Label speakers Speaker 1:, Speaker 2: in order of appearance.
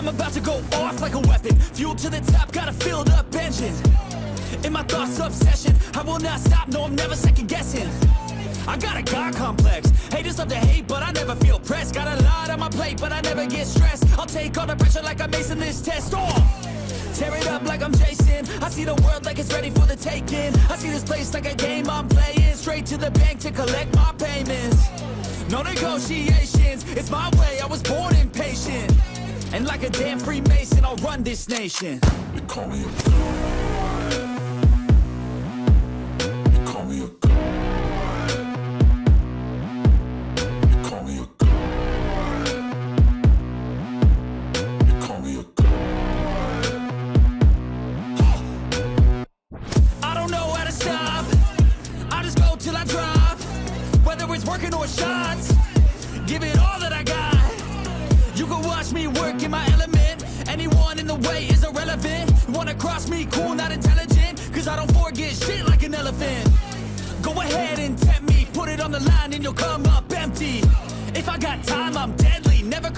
Speaker 1: I'm about to go off like a weapon. Fuel to the top, got a filled up engine. In my thoughts, obsession. I will not stop, no, I'm never second guessing. I got a God complex. Haters love to hate, but I never feel pressed. Got a lot on my plate, but I never get stressed. I'll take all the pressure like I'm acing this test. Tear it up like I'm Jason. I see the world like it's ready for the taking. I see this place like a game I'm playing. Straight to the bank to collect my payments. No negotiations, it's my way, I was born impatient. And like a damn Freemason, I'll run this nation.
Speaker 2: They call me a god. They call me a god. They call me a god. They call me a god.
Speaker 1: I don't know how to stop. I just go till I drop. Whether it's working or shots, give it all that I got. You can watch me work in my element. Anyone in the way is irrelevant. You wanna cross me, cool, not intelligent. Cause I don't forget shit like an elephant. Go ahead and tempt me, put it on the line and you'll come up empty. If I got time, I'm deadly. Never